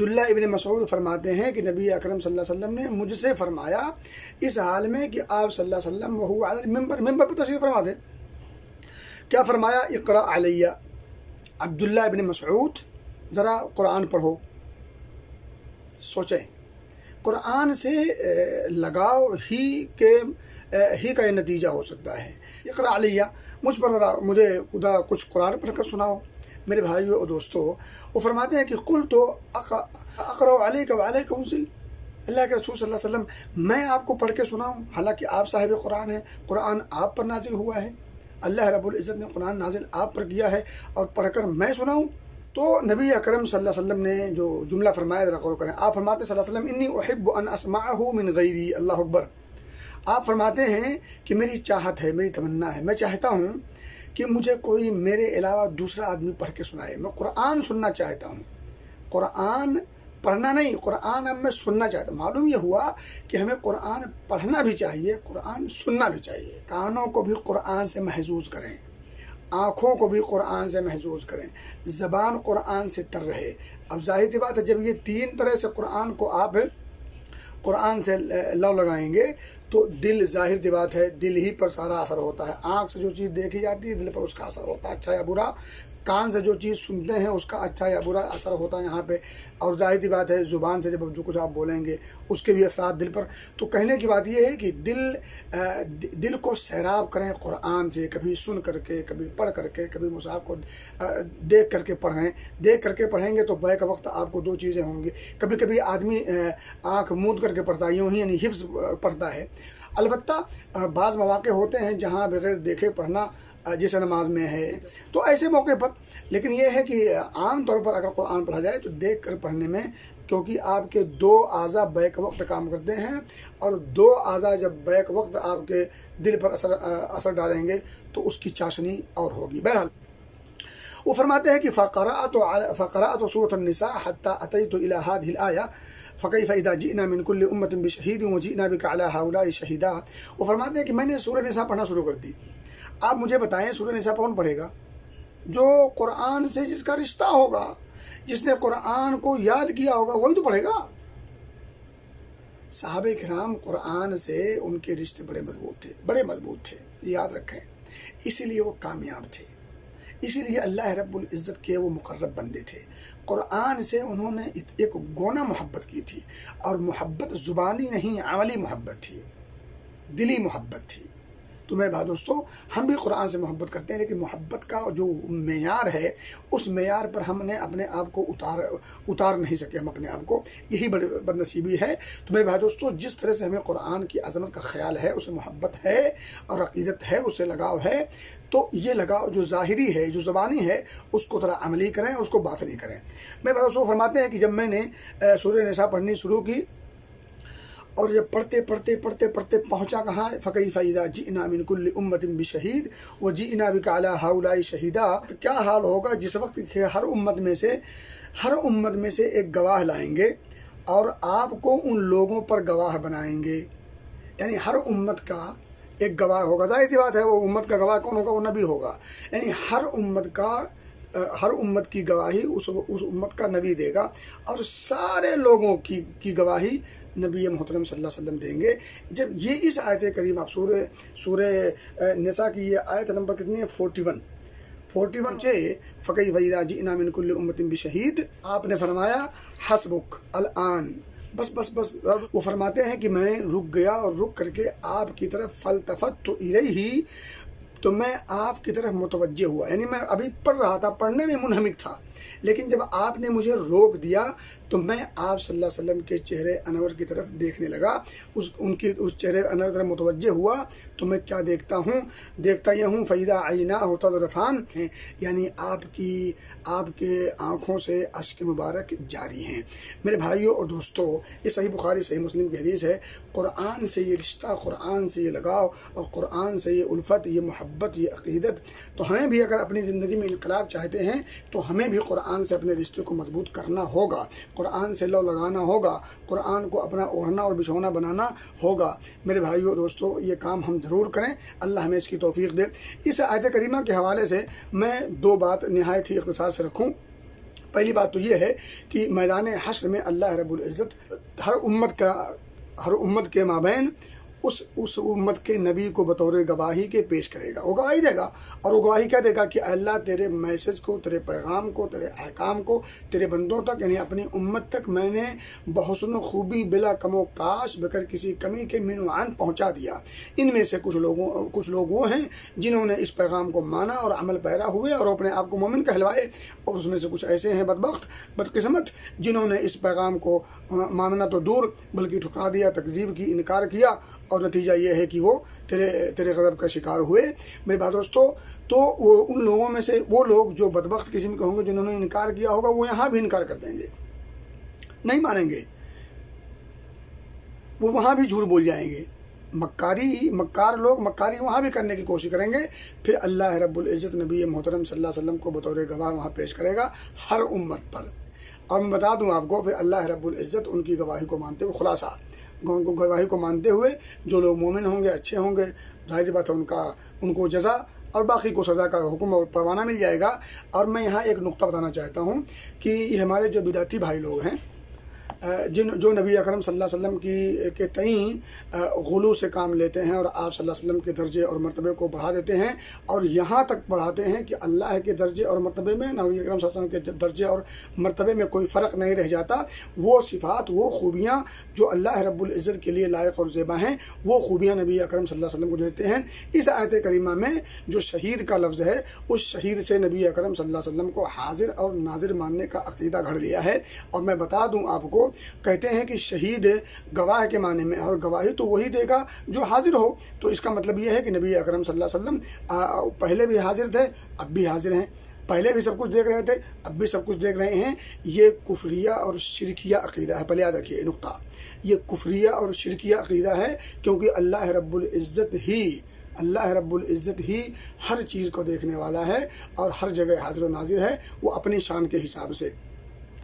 عبداللہ ابن مسعود فرماتے ہیں کہ نبی اکرم صلی اللہ علیہ وسلم نے مجھ سے فرمایا اس حال میں کہ آپ صلی اللہ علیہ وسلم وہو علی المنبر پر تشریف فرما تھے، کیا فرمایا؟ اقرأ علیہ، عبداللہ ابن مسعود ذرا قرآن پڑھو۔ سوچیں، قرآن سے لگاؤ ہی کا یہ نتیجہ ہو سکتا ہے۔ اقرأ علیہ، مجھ پر مجھے خدا کچھ قرآن پڑھ کر سناؤ۔ میرے بھائیو اور دوستو، وہ فرماتے ہیں کہ قل تو اقرأ علیک وعلیک انزل، اللہ کے رسول صلی اللہ علیہ وسلم میں آپ کو پڑھ کے سناؤں، حالانکہ آپ صاحب قرآن ہیں، قرآن آپ پر نازل ہوا ہے، اللہ رب العزت نے قرآن نازل آپ پر کیا ہے، اور پڑھ کر میں سناؤں؟ تو نبی اکرم صلی اللہ علیہ وسلم نے جو جملہ فرمایا ذرا غور کریں۔ آپ فرماتے ہیں صلی اللہ علیہ وسلم انی احب ان اسمعہ من غیری، اللہ اکبر۔ آپ فرماتے ہیں کہ میری چاہت ہے، میری تمنا ہے، میں چاہتا ہوں کہ مجھے کوئی میرے علاوہ دوسرا آدمی پڑھ کے سنائے، میں قرآن سننا چاہتا ہوں، قرآن پڑھنا نہیں، قرآن اب میں سننا چاہتا ہوں۔ معلوم یہ ہوا کہ ہمیں قرآن پڑھنا بھی چاہیے، قرآن سننا بھی چاہیے، کانوں کو بھی قرآن سے محظوظ کریں، آنکھوں کو بھی قرآن سے محظوظ کریں، زبان قرآن سے تر رہے۔ اب ظاہر سی بات ہے جب یہ تین طرح سے قرآن کو آپ قرآن سے لو لگائیں گے تو دل، ظاہر سی بات ہے دل ہی پر سارا اثر ہوتا ہے، آنکھ سے جو چیز دیکھی جاتی ہے دل پر اس کا اثر ہوتا ہے، اچھا یا برا، کان سے جو چیز سنتے ہیں اس کا اچھا یا برا اثر ہوتا ہے یہاں پہ، اور ظاہر سی بات ہے زبان سے جب جو کچھ آپ بولیں گے اس کے بھی اثرات دل پر۔ تو کہنے کی بات یہ ہے کہ دل کو سیراب کریں قرآن سے، کبھی سن کر کے، کبھی پڑھ کر کے، کبھی مصحف کو دیکھ کر کے پڑھیں، دیکھ کر کے پڑھیں گے تو بیک وقت آپ کو دو چیزیں ہوں گی۔ کبھی کبھی آدمی آنکھ موند کر کے پڑھتا ہے، یوں ہی یعنی حفظ پڑھتا ہے۔ البتہ بعض مواقع ہوتے ہیں جہاں بغیر دیکھے پڑھنا جیسے نماز میں ہے، تو ایسے موقع پر، لیکن یہ ہے کہ عام طور پر اگر قرآن پڑھا جائے تو دیکھ کر پڑھنے میں، کیونکہ آپ کے دو اعضاء بیک وقت کام کرتے ہیں، اور دو اعضاء جب بیک وقت آپ کے دل پر اثر ڈالیں گے تو اس کی چاشنی اور ہوگی۔ بہرحال وہ فرماتے ہیں کہ فقرأت سورة النساء حتى أتيت إلى هذه الآية فكيف إذا جئنا من كل أمة بشهيد وجئنا بك على هؤلاء شهيدا۔ وہ فرماتے ہیں کہ میں نے سورہ نساء پڑھنا شروع کر دی۔ آپ مجھے بتائیں سورہ نساء کون پڑھے گا؟ جو قرآن سے جس کا رشتہ ہوگا، جس نے قرآن کو یاد کیا ہوگا وہی تو پڑھے گا۔ صحابہ کرام قرآن سے ان کے رشتے بڑے مضبوط تھے، یاد رکھیں، اسی لیے وہ کامیاب تھے، اسی لیے اللہ رب العزت کے وہ مقرب بندے تھے۔ قرآن سے انہوں نے ایک گونا محبت کی تھی، اور محبت زبانی نہیں، عملی محبت تھی، دلی محبت تھی۔ تو میرے بھائی دوستو، ہم بھی قرآن سے محبت کرتے ہیں، لیکن محبت کا جو معیار ہے اس معیار پر ہم نے اپنے آپ کو اتار نہیں سکے، ہم اپنے آپ کو، یہی بڑی بد نصیبی ہے۔ تو میرے بھائی دوستو، جس طرح سے ہمیں قرآن کی عظمت کا خیال ہے، اسے محبت ہے اور عقیدت ہے، اس سے لگاؤ ہے، تو یہ لگاؤ جو ظاہری ہے، جو زبانی ہے، اس کو ذرا عملی کریں، اس کو باطنی کریں۔ میرے بھائی دوستو فرماتے ہیں کہ جب میں نے سورہ نساء پڑھنی شروع کی، اور جب پڑھتے پہنچا کہاں؟ فَكَيْفَ إِذَا جِئْنَا مِنْ كُلِّ أُمَّةٍ بِشَهِيدٍ وَجِئْنَا بِكَ عَلَى هَؤُلَاءِ شَهِيدًا۔ کیا حال ہوگا جس وقت کہ ہر امت میں سے ایک گواہ لائیں گے، اور آپ کو ان لوگوں پر گواہ بنائیں گے، یعنی ہر امت کا ایک گواہ ہوگا۔ ظاہر سی بات ہے وہ امت کا گواہ کون ہوگا؟ وہ نبی ہوگا، یعنی ہر امت کی گواہی اس امت کا نبی دے گا، اور سارے لوگوں کی گواہی نبی محترم صلی اللہ علیہ وسلم دیں گے۔ جب یہ اس آیت کریم، آپ سورہ نساء کی یہ آیت نمبر کتنی ہے؟ 41 فَكَيْفَ إِذَا جِئْنَا مِنْ كُلِّ أُمَّةٍ بِشَهِيدٍ، آپ نے فرمایا حسبک الآن، بس وہ فرماتے ہیں کہ میں رک گیا، اور رک کر کے آپ کی طرف فَالْتَفَتُّ إِلَيْهِ، تو میں آپ کی طرف متوجہ ہوا، یعنی میں ابھی پڑھ رہا تھا، پڑھنے میں منہمک تھا، لیکن جب آپ نے مجھے روک دیا تو میں آپ صلی اللہ علیہ وسلم کے چہرے انور کی طرف دیکھنے لگا، اس چہرے انور کی طرف متوجہ ہوا تو میں کیا دیکھتا یہ ہوں فَإِذَا عَيْنَاهُ تَذْرِفَانِ، یعنی آپ کے آنکھوں سے اشک مبارک جاری ہیں۔ میرے بھائیوں اور دوستو، یہ صحیح بخاری صحیح مسلم کی حدیث ہے۔ قرآن سے یہ رشتہ، قرآن سے یہ لگاؤ، اور قرآن سے یہ الفت، یہ محبت، یہ عقیدت، تو ہمیں بھی اگر اپنی زندگی میں انقلاب چاہتے ہیں تو ہمیں بھی قرآن سے اپنے رشتے کو مضبوط کرنا ہوگا، قرآن سے لو لگانا ہوگا، قرآن کو اپنا اوڑھنا اور بچھونا بنانا ہوگا۔ میرے بھائیوں دوستو، یہ کام ہم ضرور کریں، اللہ ہمیں اس کی توفیق دے۔ اس آیت کریمہ کے حوالے سے میں دو بات نہایت ہی اختصار سے رکھوں۔ پہلی بات تو یہ ہے کہ میدان حشر میں اللہ رب العزت ہر امت کے مابین اس امت کے نبی کو بطور گواہی کے پیش کرے گا، وہ گواہی دے گا، اور وہ گواہی کیا دے گا کہ اللہ تیرے میسج کو، تیرے پیغام کو، تیرے احکام کو تیرے بندوں تک یعنی اپنی امت تک میں نے بحسن خوبی بلا کم و کاش بغیر کسی کمی کے من و عن پہنچا دیا۔ ان میں سے کچھ لوگ وہ ہیں جنہوں نے اس پیغام کو مانا اور عمل پیرا ہوئے اور اپنے آپ کو مومن کہلوائے، اور اس میں سے کچھ ایسے ہیں بدبخت بدقسمت جنہوں نے اس پیغام کو ماننا تو دور بلکہ ٹھکرا دیا، تکذیب کی، انکار کیا، اور نتیجہ یہ ہے کہ وہ تیرے غضب کا شکار ہوئے۔ میرے بھائی دوستو، تو وہ ان لوگوں میں سے وہ لوگ جو بدبخت قسم کے ہوں گے جنہوں نے انکار کیا ہوگا، وہ یہاں بھی انکار کر دیں گے، نہیں مانیں گے، وہ وہاں بھی جھوٹ بول جائیں گے۔ مکار لوگ مکاری وہاں بھی کرنے کی کوشش کریں گے، پھر اللہ رب العزت نبی محترم صلی اللہ علیہ وسلم کو بطور گواہ وہاں پیش کرے گا ہر امت پر۔ اور میں بتا دوں آپ کو، پھر اللہ رب العزت ان کی گواہی کو مانتے ہوئے خلاصہ گواہی کو مانتے ہوئے جو لوگ مومن ہوں گے، اچھے ہوں گے، ظاہر سی بات ہے ان کو جزا اور باقی کو سزا کا حکم اور پروانہ مل جائے گا۔ اور میں یہاں ایک نقطہ بتانا چاہتا ہوں کہ یہ ہمارے جو بدعتی بھائی لوگ ہیں جو نبی اکرم صلی اللہ علیہ وسلم کے تئیں غلو سے کام لیتے ہیں اور آپ صلی اللہ علیہ وسلم کے درجے اور مرتبے کو بڑھا دیتے ہیں، اور یہاں تک بڑھاتے ہیں کہ اللہ کے درجے اور مرتبے میں نبی اکرم صلی اللہ علیہ وسلم کے درجے اور مرتبے میں کوئی فرق نہیں رہ جاتا۔ وہ صفات، وہ خوبیاں جو اللہ رب العزت کے لیے لائق اور زیبا ہیں، وہ خوبیاں نبی اکرم صلی اللہ علیہ وسلم کو دیتے ہیں۔ اس آیت کریمہ میں جو شہید کا لفظ ہے، اس شہید سے نبی اکرم صلی اللہ علیہ وسلم کو حاضر اور ناظر ماننے کا عقیدہ گھڑ لیا ہے۔ اور میں بتا دوں آپ کو، کہتے ہیں کہ شہید گواہ کے معنی میں، اور گواہی تو وہی دے گا جو حاضر ہو، تو اس کا مطلب یہ ہے کہ نبی اکرم صلی اللہ علیہ وسلم پہلے بھی حاضر تھے، اب بھی حاضر ہیں، پہلے بھی سب کچھ دیکھ رہے تھے، اب بھی سب کچھ دیکھ رہے ہیں۔ یہ کفریہ اور شرکیہ عقیدہ ہے، پہلے یاد رکھیے یہ نقطہ، یہ کفریہ اور شرکیہ عقیدہ ہے، کیونکہ اللہ رب العزت ہی ہر چیز کو دیکھنے والا ہے اور ہر جگہ حاضر و ناظر ہے، وہ اپنی شان کے حساب سے۔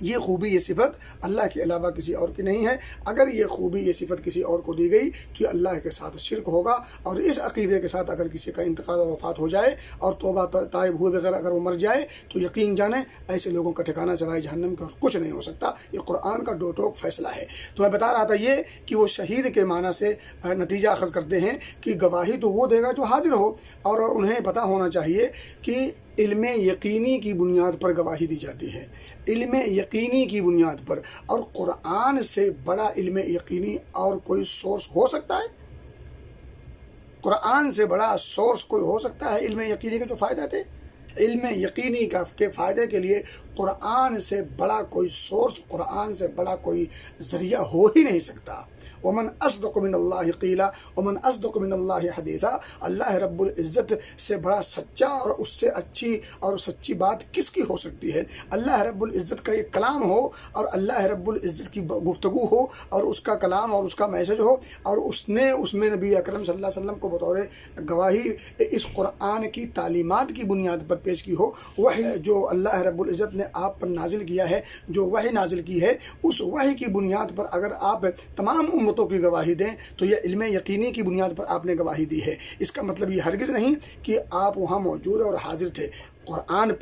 یہ خوبی، یہ صفت اللہ کے علاوہ کسی اور کی نہیں ہے۔ اگر یہ خوبی، یہ صفت کسی اور کو دی گئی تو یہ اللہ کے ساتھ شرک ہوگا، اور اس عقیدے کے ساتھ اگر کسی کا انتقال اور وفات ہو جائے اور توبہ تائب ہوئے بغیر اگر وہ مر جائے تو یقین جانیں ایسے لوگوں کا ٹھکانہ سوائے جہنم کا کچھ نہیں ہو سکتا۔ یہ قرآن کا دو ٹوک فیصلہ ہے۔ تو میں بتا رہا تھا یہ کہ وہ شہید کے معنی سے نتیجہ اخذ کرتے ہیں کہ گواہی تو وہ دے گا جو حاضر ہو، اور انہیں پتہ ہونا چاہیے کہ علم یقینی کی بنیاد پر گواہی دی جاتی ہے، علم یقینی کی بنیاد پر، اور قرآن سے بڑا علم یقینی اور کوئی سورس ہو سکتا ہے؟ قرآن سے بڑا سورس کوئی ہو سکتا ہے علم یقینی کے جو فائدہ تھے؟ علم یقینی کے فائدے کے لیے قرآن سے بڑا کوئی سورس، قرآن سے بڑا کوئی ذریعہ ہو ہی نہیں سکتا۔ ومن اصدق من اللہ قیلا ومن اصدق من اللہ حدیثا، اللہ رب العزت سے بڑا سچا اور اس سے اچھی اور سچی بات کس کی ہو سکتی ہے؟ اللہ رب العزت کا یہ کلام ہو اور اللہ رب العزت کی گفتگو ہو اور اس کا کلام اور اس کا میسج ہو، اور اس میں نبی اکرم صلی اللہ علیہ وسلم کو بطور گواہی اس قرآن کی تعلیمات کی بنیاد پر پیش کی ہو۔ وحی جو اللہ رب العزت نے آپ پر نازل کیا ہے، جو وحی نازل کی ہے، اس وحی کی بنیاد پر اگر آپ تمام امتوں کی گواہی دیں تو یہ علم یقینی کی بنیاد پر آپ نے گواہی دی ہے۔ اس کا مطلب یہ ہرگز نہیں کہ آپ وہاں موجود اور حاضر تھے۔ قرآن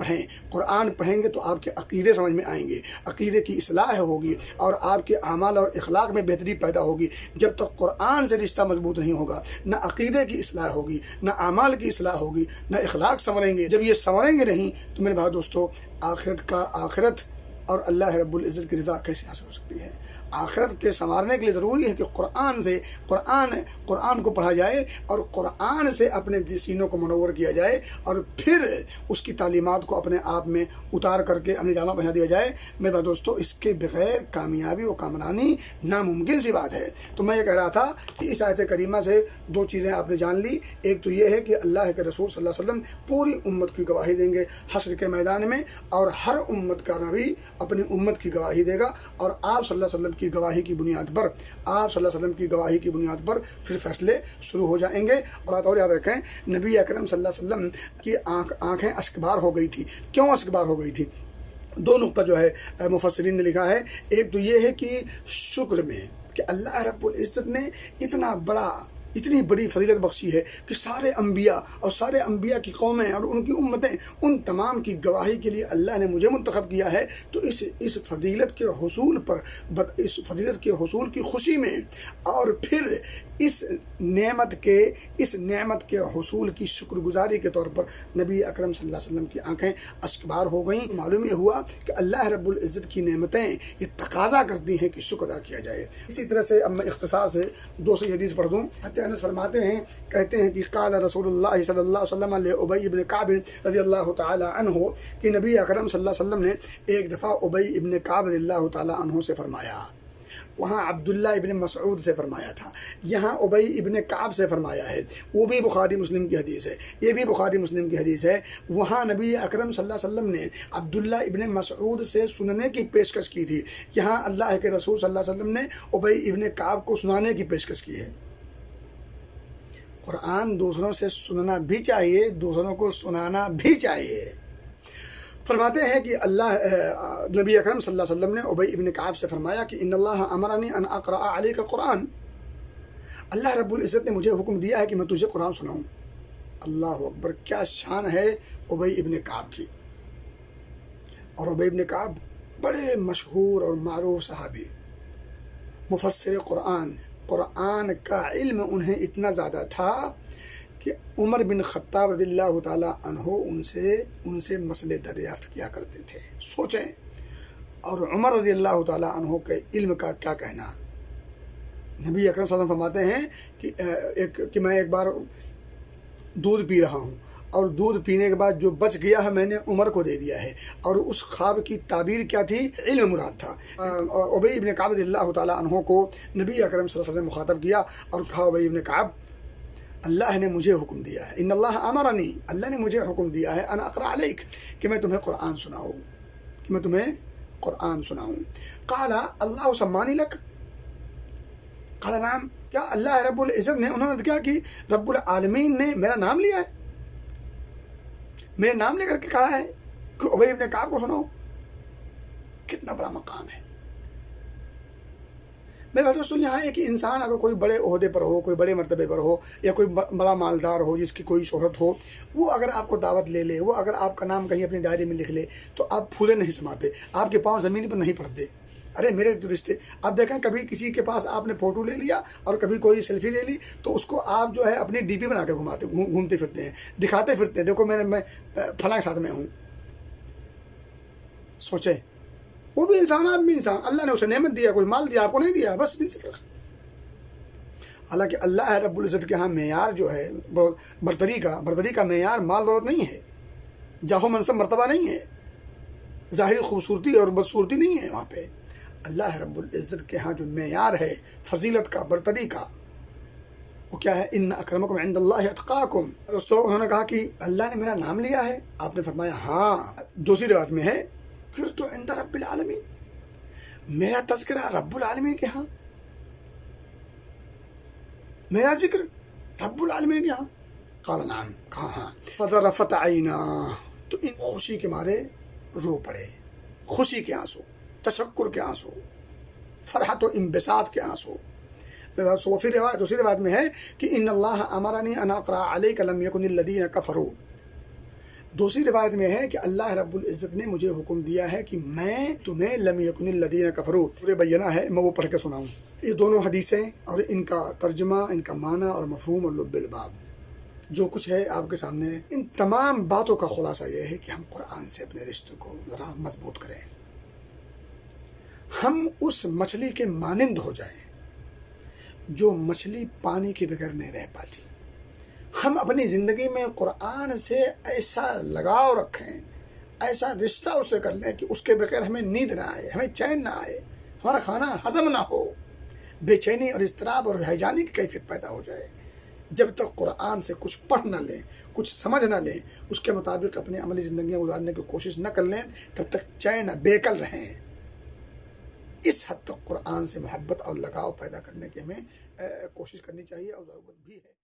پڑھیں گے تو آپ کے عقیدے سمجھ میں آئیں گے، عقیدے کی اصلاح ہوگی اور آپ کے اعمال اور اخلاق میں بہتری پیدا ہوگی۔ جب تک قرآن سے رشتہ مضبوط نہیں ہوگا، نہ عقیدے کی اصلاح ہوگی، نہ اعمال کی اصلاح ہوگی، نہ اخلاق سنوریں گے۔ جب یہ سنوریں گے نہیں تو میرے بھائی دوستو، آخرت اور اللہ رب العزت کی رضا کیسے حاصل ہو سکتی ہے؟ آخرت کے سنوارنے کے لیے ضروری ہے کہ قرآن کو پڑھا جائے اور قرآن سے اپنے سینوں کو منور کیا جائے، اور پھر اس کی تعلیمات کو اپنے آپ میں اتار کر کے اپنے جامہ پہنا دیا جائے۔ میرے دوستو، اس کے بغیر کامیابی و کامرانی ناممکن سی بات ہے۔ تو میں یہ کہہ رہا تھا کہ اس آیت کریمہ سے دو چیزیں آپ نے جان لی۔ ایک تو یہ ہے کہ اللہ کے رسول صلی اللہ علیہ وسلم پوری امت کی گواہی دیں گے حشر کے میدان میں، اور ہر امت کا نبی اپنی امت کی گواہی دے گا، اور آپ صلی اللہ علیہ وسلم کی گواہی کی بنیاد پر پھر فیصلے شروع ہو جائیں گے۔ اور یاد رکھیں، نبی اکرم صلی اللہ علیہ وسلم کی آنکھیں اشکبار ہو گئی تھی۔ کیوں اشکبار ہو گئی تھی؟ دو نقطہ جو ہے مفسرین نے لکھا ہے۔ ایک تو یہ ہے کہ شکر میں، کہ اللہ رب العزت نے اتنی بڑی فضیلت بخشی ہے کہ سارے انبیاء اور سارے انبیاء کی قومیں اور ان کی امتیں، ان تمام کی گواہی کے لیے اللہ نے مجھے منتخب کیا ہے۔ تو اس فضیلت کے حصول پر، اس فضیلت کے حصول کی خوشی میں، اور پھر اس نعمت کے حصول کی شکر گزاری کے طور پر نبی اکرم صلی اللہ علیہ وسلم کی آنکھیں اشکبار ہو گئیں۔ معلوم یہ ہوا کہ اللہ رب العزت کی نعمتیں یہ تقاضا کرتی ہیں کہ شکر ادا کیا جائے۔ اسی طرح سے اب میں اختصار سے دوسری حدیث پڑھ دوں۔ حضرت انس فرماتے ہیں، کہتے ہیں کہ قال رسول اللہ صلی اللہ علیہ وسلم لابی بن کعب رضی اللہ تعالی عنہ، کہ نبی اکرم صلی اللہ علیہ وسلم نے ایک دفعہ ابی ابن کعب رضی اللہ تعالی عنہ سے فرمایا، وہاں عبداللہ ابن مسعود سے فرمایا تھا، یہاں ابی ابن کعب سے فرمایا ہے، وہ بھی بخاری مسلم کی حدیث ہے، یہ بھی بخاری مسلم کی حدیث ہے۔ وہاں نبی اکرم صلی اللہ علیہ وسلم نے عبداللہ ابن مسعود سے سننے کی پیشکش کی تھی، یہاں اللہ کے رسول صلی اللہ علیہ وسلم نے ابی ابن کعب کو سنانے کی پیشکش کی ہے۔ قرآن دوسروں سے سننا بھی چاہیے، دوسروں کو سنانا بھی چاہیے۔ فرماتے ہیں کہ نبی اکرم صلی اللہ علیہ وسلم نے ابی ابن کعب سے فرمایا کہ ان اللہ امرنی ان اقرأ علیک القرآن، اللہ رب العزت نے مجھے حکم دیا ہے کہ میں تجھے قرآن سناؤں۔ اللہ اکبر، کیا شان ہے ابی ابن کعب کی۔ اور ابی ابن کعب بڑے مشہور اور معروف صحابی، مفسر قرآن کا علم انہیں اتنا زیادہ تھا کہ عمر بن خطاب رضی اللہ تعالی عنہ ان سے مسئلے دریافت کیا کرتے تھے۔ سوچیں، اور عمر رضی اللہ تعالی عنہ کے علم کا کیا کہنا۔ نبی اکرم صلی اللہ علیہ وسلم فرماتے ہیں کہ میں ایک بار دودھ پی رہا ہوں، اور دودھ پینے کے بعد جو بچ گیا ہے میں نے عمر کو دے دیا ہے، اور اس خواب کی تعبیر کیا تھی؟ علم مراد تھا۔ ابی ابن کعب رضی اللہ تعالی عنہ کو نبی اکرم صلی اللہ علیہ وسلم نے مخاطب کیا اور کہا، ابی ابن کعب، اللہ نے مجھے حکم دیا ہے، ان اللہ امرنی، اللہ نے مجھے حکم دیا ہے، ان اقرأ علیک، کہ میں تمہیں قرآن سناؤں، قال اللہ سمانی لک، قال نعم، کیا اللہ رب العزت نے، انہوں نے کیا کہ رب العالمین نے میرا نام لیا ہے، میرے نام لے کر کے کہا ہے کہ ابی ابن کعب کو سناؤ۔ کتنا بڑا مقام ہے۔ میرے بھائی دوستوں، یہاں ہے کہ انسان اگر کوئی بڑے عہدے پر ہو، کوئی بڑے مرتبے پر ہو، یا کوئی بڑا مالدار ہو جس کی کوئی شہرت ہو، وہ اگر آپ کو دعوت لے لے، وہ اگر آپ کا نام کہیں اپنی ڈائری میں لکھ لے، تو آپ پھولے نہیں سماتے، آپ کے پاؤں زمین پر نہیں پڑتے۔ ارے میرے رشتے، آپ دیکھیں کبھی کسی کے پاس آپ نے فوٹو لے لیا اور کبھی کوئی سیلفی لے لی، تو اس کو آپ جو ہے اپنی ڈی پی بنا کے گھومتے پھرتے ہیں، دکھاتے پھرتے ہیں، دیکھو میں فلاں کے ساتھ میں ہوں۔ سوچیں، وہ بھی انسان، آپ بھی انسان، اللہ نے اسے نعمت دیا، کوئی مال دیا، آپ کو نہیں دیا، بس دل سے فرق۔ حالانکہ اللہ رب العزت کے ہاں معیار جو ہے برتری کا معیار مال دولت نہیں ہے، جاہ و منصب مرتبہ نہیں ہے، ظاہری خوبصورتی اور بدصورتی نہیں ہے۔ وہاں پہ اللہ رب العزت کے ہاں جو معیار ہے فضیلت کا، برتری کا، وہ کیا ہے؟ ان اکرمکم عند اللہ اتقاکم۔ دوستو، انہوں نے کہا کہ اللہ نے میرا نام لیا ہے، آپ نے فرمایا ہاں۔ دوسری روایت میں ہے پھر تو عند رب العالمین، میرا تذکرہ رب العالمین کے ہاں، میرا ذکر رب العالمین کے ہاں۔ قال نعم، کہا ہاں۔ فذرفت عیناہ، تو ان خوشی کے مارے رو پڑے، خوشی کے آنسو، تشکر کے آنسو، فرحت و انبساط کے آنسو۔ دوسری روایت میں ہے کہ ان اللہ امرنی ان اقرأ علیک لم یکن الذین کفروا، دوسری روایت میں ہے کہ اللہ رب العزت نے مجھے حکم دیا ہے کہ میں تمہیں لم یکن الذین کفروا، پورے بیانہ ہے، میں وہ پڑھ کے سناؤں۔ یہ دونوں حدیثیں اور ان کا ترجمہ، ان کا معنی اور مفہوم اور لب الباب جو کچھ ہے آپ کے سامنے، ان تمام باتوں کا خلاصہ یہ ہے کہ ہم قرآن سے اپنے رشتے کو ذرا مضبوط کریں، ہم اس مچھلی کے مانند ہو جائیں جو مچھلی پانی کے بغیر نہیں رہ پاتی۔ ہم اپنی زندگی میں قرآن سے ایسا لگاؤ رکھیں، ایسا رشتہ اس سے کر لیں کہ اس کے بغیر ہمیں نیند نہ آئے، ہمیں چین نہ آئے، ہمارا کھانا ہضم نہ ہو، بے چینی اور اضطراب اور ہیجانی کی کیفیت پیدا ہو جائے۔ جب تک قرآن سے کچھ پڑھ نہ لیں، کچھ سمجھ نہ لیں، اس کے مطابق اپنی عملی زندگیاں گزارنے کی کوشش نہ کر لیں، تب تک چین بےقل رہیں۔ اس حد تک قرآن سے محبت اور لگاؤ پیدا کرنے کی ہمیں کوشش کرنی چاہیے اور ضرورت بھی ہے۔